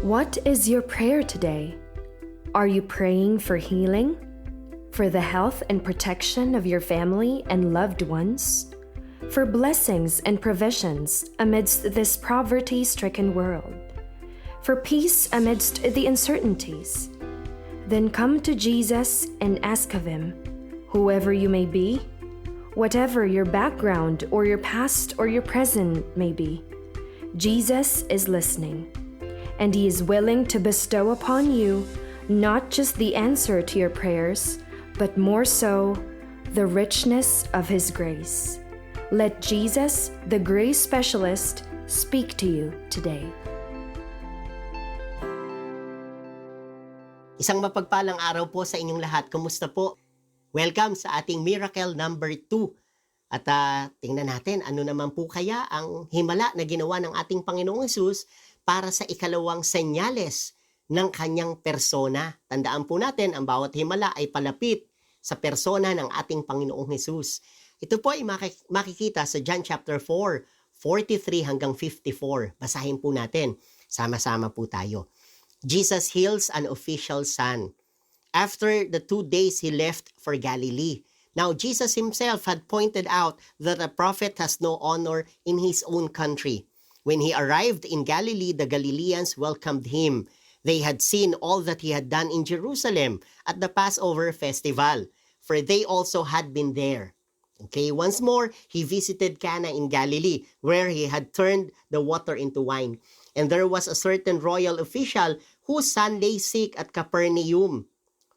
What is your prayer today? Are you praying for healing? For the health and protection of your family and loved ones? For blessings and provisions amidst this poverty-stricken world? For peace amidst the uncertainties? Then come to Jesus and ask of Him, whoever you may be, whatever your background or your past or your present may be. Jesus is listening, and He is willing to bestow upon you not just the answer to your prayers, but more so, the richness of His grace. Let Jesus, the grace specialist, speak to you today. Isang mapagpalang araw po sa inyong lahat. Kumusta po? Welcome sa ating miracle number 2. At tingnan natin ano naman po kaya ang himala na ginawa ng ating Panginoong Hesus para sa ikalawang senyales ng kanyang persona. Tandaan po natin, ang bawat himala ay palapit sa persona ng ating Panginoong Hesus. Ito po ay makikita sa John chapter 4, 43 hanggang 54. Basahin po natin. Sama-sama po tayo. Jesus heals an official son. After the 2 days, He left for Galilee. Now, Jesus Himself had pointed out that a prophet has no honor in his own country. When He arrived in Galilee, the Galileans welcomed Him. They had seen all that He had done in Jerusalem at the Passover festival, for they also had been there. Okay, once more, He visited Cana in Galilee, where He had turned the water into wine. And there was a certain royal official whose son lay sick at Capernaum.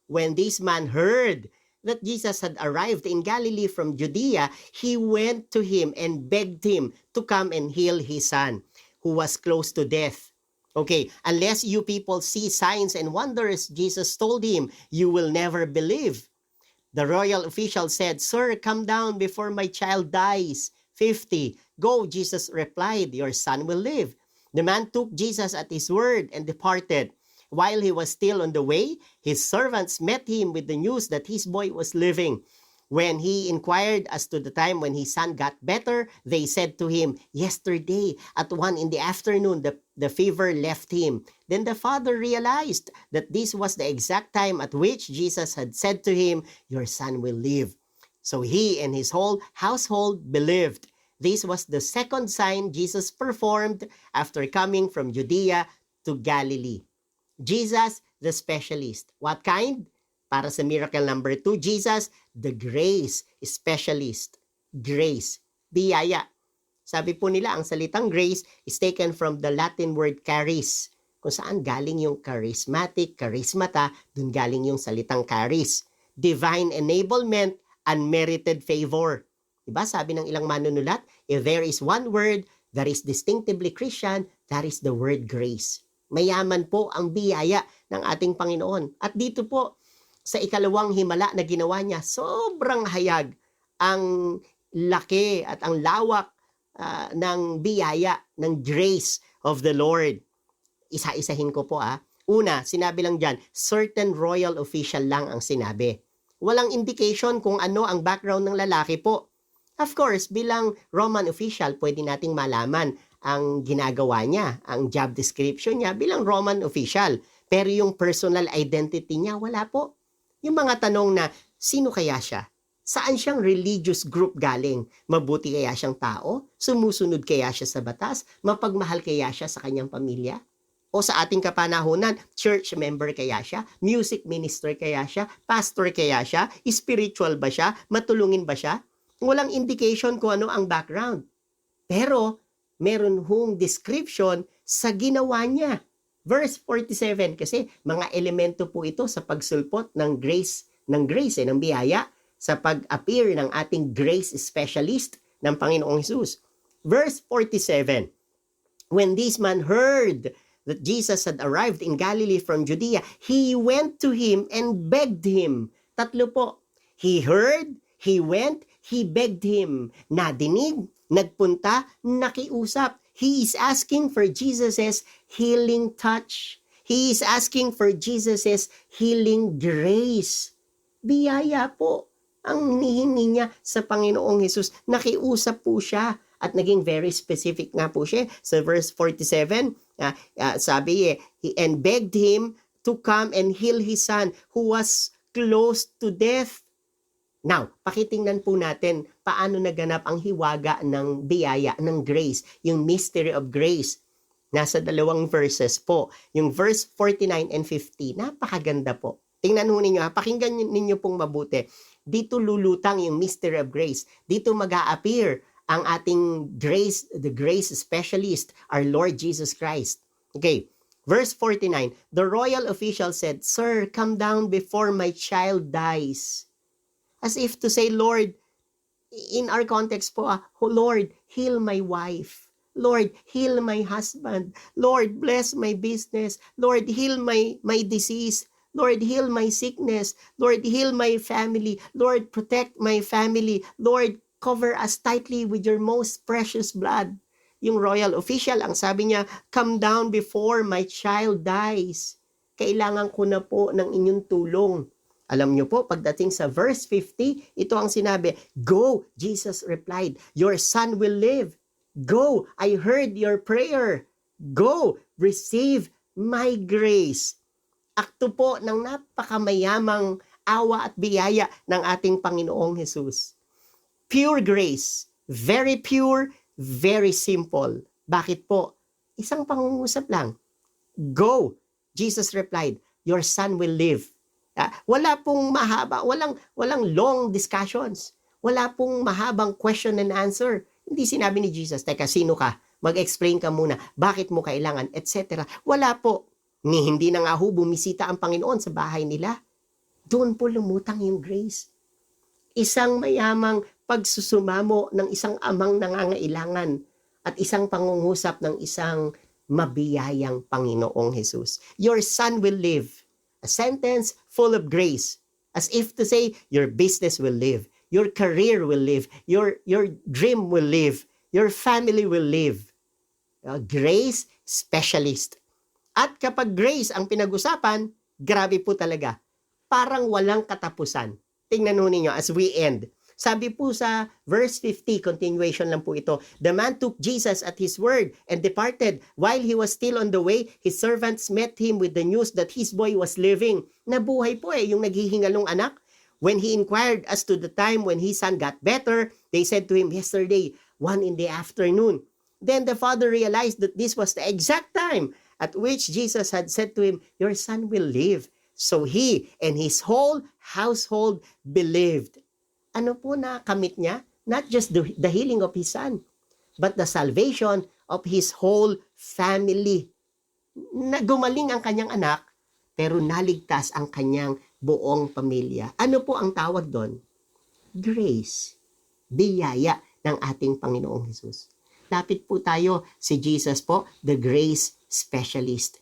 When this man heard that Jesus had arrived in Galilee from Judea, he went to him and begged him to come and heal his son, who was close to death. Okay, unless you people see signs and wonders, Jesus told him, you will never believe. The royal official said, Sir, come down before my child dies. 50. Go, Jesus replied, your son will live. The man took Jesus at his word and departed. While he was still on the way, his servants met him with the news that his boy was living. When he inquired as to the time when his son got better, they said to him, yesterday at 1 in the afternoon, the fever left him. Then the father realized that this was the exact time at which Jesus had said to him, your son will live. So he and his whole household believed. This was the second sign Jesus performed after coming from Judea to Galilee. Jesus, the specialist. What kind? Para sa miracle number 2, Jesus, the grace specialist. Grace, biyaya. Sabi po nila, ang salitang grace is taken from the Latin word charis, kung saan galing yung charismatic, charismata, dun galing yung salitang charis. Divine enablement, unmerited favor. Diba? Sabi ng ilang manunulat, if there is one word that is distinctively Christian, that is the word grace. Mayaman po ang biyaya ng ating Panginoon. At dito po, sa ikalawang himala na ginawa niya, sobrang hayag ang laki at ang lawak ng biyaya, ng grace of the Lord. Isa-isahin ko po. Una, sinabi lang dyan, certain royal official lang ang sinabi. Walang indication kung ano ang background ng lalaki po. Of course, bilang Roman official, pwede nating malaman ang ginagawa niya, ang job description niya bilang Roman official. Pero yung personal identity niya, wala po. Yung mga tanong na, sino kaya siya? Saan siyang religious group galing? Mabuti kaya siyang tao? Sumusunod kaya siya sa batas? Mapagmahal kaya siya sa kanyang pamilya? O sa ating kapanahunan, church member kaya siya? Music minister kaya siya? Pastor kaya siya? Spiritual ba siya? Matulungin ba siya? Walang indication kung ano ang background. Pero, meron hong description sa ginawa niya. Verse 47, kasi mga elemento po ito sa pagsulpot ng grace, ng biyaya, sa pag-appear ng ating grace specialist ng Panginoong Hesus. Verse 47, when this man heard that Jesus had arrived in Galilee from Judea, he went to him and begged him. Tatlo po. He heard, he went, he begged him. Nadinig, nagpunta, nakiusap. He is asking for Jesus' healing touch. He is asking for Jesus' healing grace. Biyaya po ang hinihingi niya sa Panginoong Hesus. Nakiusap po siya At naging very specific nga po siya. Sa verse 47, sabi and begged him to come and heal his son who was close to death. Now, pakitingnan po natin paano naganap ang hiwaga ng biyaya, ng grace, yung mystery of grace. Nasa 2 verses po. Yung verse 49 and 50, napakaganda po. Tingnan ho ninyo, pakinggan ninyo pong mabuti. Dito lulutang yung mystery of grace. Dito mag-a-appear ang ating grace, the grace specialist, our Lord Jesus Christ. Okay, verse 49, the royal official said, "Sir, come down before my child dies." As if to say, Lord, in our context po, oh Lord, heal my wife. Lord, heal my husband. Lord, bless my business. Lord, heal my disease. Lord, heal my sickness. Lord, heal my family. Lord, protect my family. Lord, cover us tightly with your most precious blood. Yung royal official, ang sabi niya, come down before my child dies. Kailangan ko na po ng inyong tulong. Alam niyo po, pagdating sa verse 50, ito ang sinabi, "Go," Jesus replied, "your son will live. Go, I heard your prayer. Go, receive my grace." Akto po ng napakamayamang awa at biyaya ng ating Panginoong Jesus. Pure grace, very pure, very simple. Bakit po? Isang pangungusap lang. Go, Jesus replied, "your son will live." Wala pong mahaba, walang long discussions. Wala pong mahabang question and answer. Hindi sinabi ni Jesus, "Teka, sino ka? Mag-explain ka muna. Bakit mo kailangan?" Etc. Wala po. Hindi na nga ho bumisita ang Panginoon sa bahay nila. Doon po lumutang yung grace. Isang mayamang pagsusumamo ng isang amang nangangailangan at isang pangungusap ng isang mabiyayang Panginoong Jesus. Your son will live. A sentence full of grace. As if to say, your business will live. Your career will live. Your dream will live. Your family will live. Grace specialist. At kapag grace ang pinag-usapan, grabe po talaga. Parang walang katapusan. Tingnan ho ninyo as we end. Sabi po sa verse 50, continuation lang po ito, the man took Jesus at his word and departed. While he was still on the way, his servants met him with the news that his boy was living. Nabuhay po yung naghihingalong anak. When he inquired as to the time when his son got better, they said to him, "Yesterday, 1 in the afternoon." Then the father realized that this was the exact time at which Jesus had said to him, "Your son will live." So he and his whole household believed. Ano po na kamit niya? Not just the healing of his son, but the salvation of his whole family. Gumaling ang kanyang anak, pero naligtas ang kanyang buong pamilya. Ano po ang tawag doon? Grace. Biyaya ng ating Panginoong Jesus. Lapit po tayo si Jesus po, the grace specialist.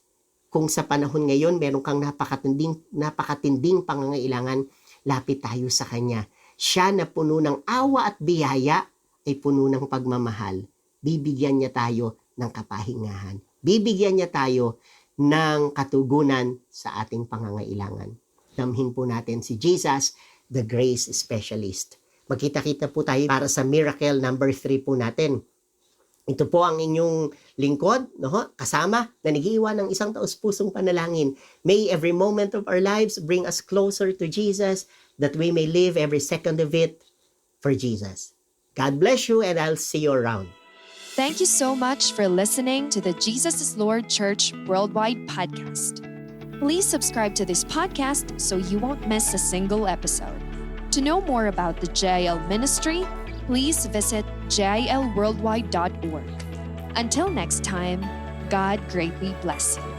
Kung sa panahon ngayon, meron kang napakatinding pangangailangan, lapit tayo sa Kanya. Siya na puno ng awa at biyaya ay puno ng pagmamahal. Bibigyan niya tayo ng kapahingahan. Bibigyan niya tayo ng katugunan sa ating pangangailangan. Damhin po natin si Jesus, the grace specialist. Magkita-kita po tayo para sa miracle number 3 po natin. Ito po ang inyong lingkod, kasama na nag-iwan ng isang taos-pusong panalangin. May every moment of our lives bring us closer to Jesus, that we may live every second of it for Jesus. God bless you, and I'll see you around. Thank you so much for listening to the Jesus is Lord Church Worldwide podcast. Please subscribe to this podcast so you won't miss a single episode. To know more about the JIL ministry, please visit jilworldwide.org. Until next time, God greatly bless you.